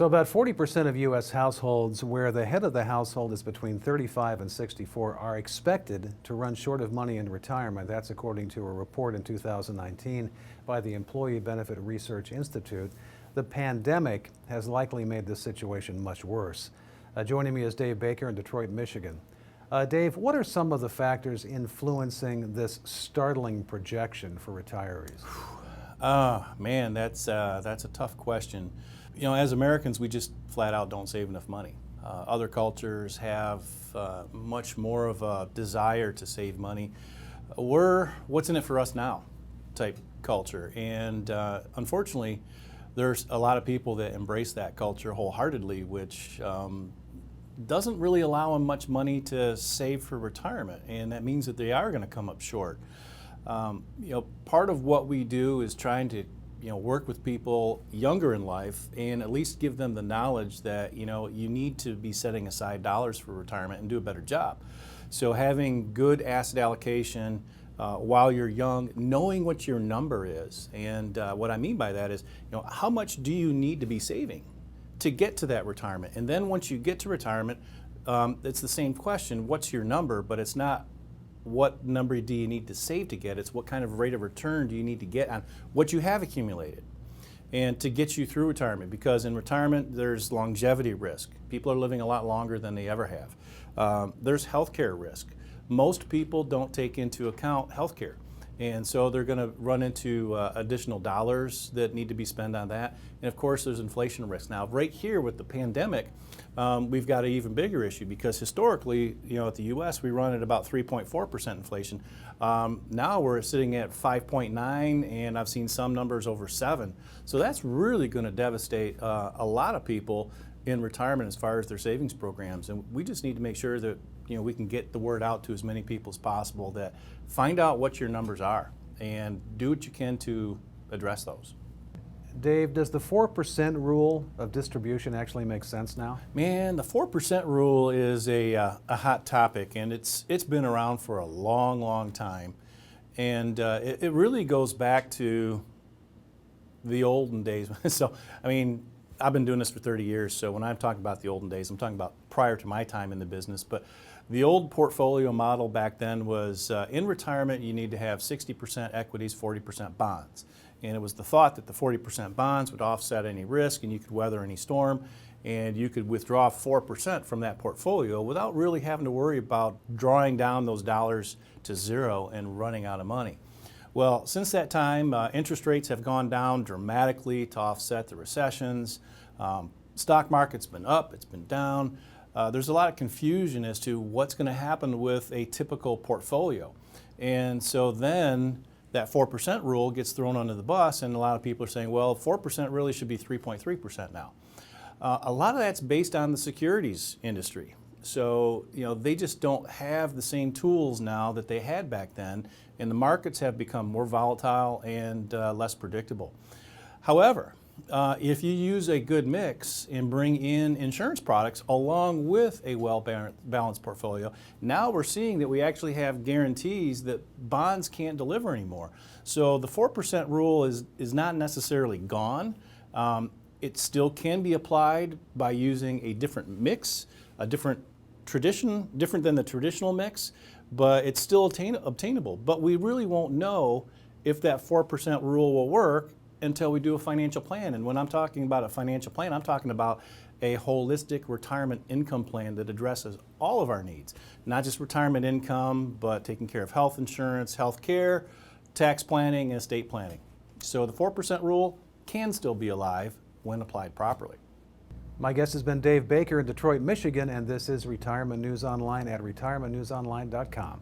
So about 40% of U.S. households where the head of the household is between 35 and 64 are expected to run short of money in retirement. That's according to a report in 2019 by the Employee Benefit Research Institute. The pandemic has likely made this situation much worse. Joining me is Dave Baker in Detroit, Michigan. Dave, what are some of the factors influencing this startling projection for retirees? Man, that's a tough question. You know, as Americans, we just flat out don't save enough money. Other cultures have much more of a desire to save money. We're what's in it for us now type culture, and unfortunately, there's a lot of people that embrace that culture wholeheartedly, which doesn't really allow them much money to save for retirement, and that means that they are going to come up short. Part of what we do is trying to work with people younger in life and at least give them the knowledge that you need to be setting aside dollars for retirement and do a better job. So having good asset allocation while you're young, knowing what your number is, and what I mean by that is how much do you need to be saving to get to that retirement. And then once you get to retirement, it's the same question, what's your number, but it's not what number do you need to save to get, it's what kind of rate of return do you need to get on what you have accumulated and to get you through retirement, because in retirement there's longevity risk. People are living a lot longer than they ever have. There's healthcare risk. Most people don't take into account healthcare, and so they're going to run into additional dollars that need to be spent on that. And of course there's inflation risk. Now right here with the pandemic, we've got an even bigger issue, because historically, at the U.S. we run at about 3.4% inflation. Now we're sitting at 5.9, and I've seen some numbers over 7. So that's really going to devastate a lot of people in retirement as far as their savings programs. And we just need to make sure that we can get the word out to as many people as possible, that find out what your numbers are and do what you can to address those. Dave, does the 4% rule of distribution actually make sense now? Man, the 4% rule is a hot topic, and it's been around for a long time. And it really goes back to the olden days. So, I mean, I've been doing this for 30 years, so when I'm talking about the olden days, I'm talking about prior to my time in the business. But the old portfolio model back then was in retirement you need to have 60% equities, 40% bonds. And it was the thought that the 40% bonds would offset any risk and you could weather any storm, and you could withdraw 4% from that portfolio without really having to worry about drawing down those dollars to zero and running out of money. Well, since that time, interest rates have gone down dramatically to offset the recessions. Stock market's been up, it's been down. There's a lot of confusion as to what's going to happen with a typical portfolio. And so then that 4% rule gets thrown under the bus, and a lot of people are saying, well, 4% really should be 3.3% now. A lot of that's based on the securities industry. So, they just don't have the same tools now that they had back then, and the markets have become more volatile and less predictable. However, if you use a good mix and bring in insurance products along with a well-balanced portfolio, now we're seeing that we actually have guarantees that bonds can't deliver anymore. So the 4% rule is not necessarily gone. It still can be applied by using a different mix, a different than the traditional mix, but it's still obtainable. But we really won't know if that 4% rule will work until we do a financial plan. And when I'm talking about a financial plan, I'm talking about a holistic retirement income plan that addresses all of our needs, not just retirement income, but taking care of health insurance, health care, tax planning, and estate planning. So the 4% rule can still be alive when applied properly. My guest has been Dave Baker in Detroit, Michigan, and this is Retirement News Online at retirementnewsonline.com.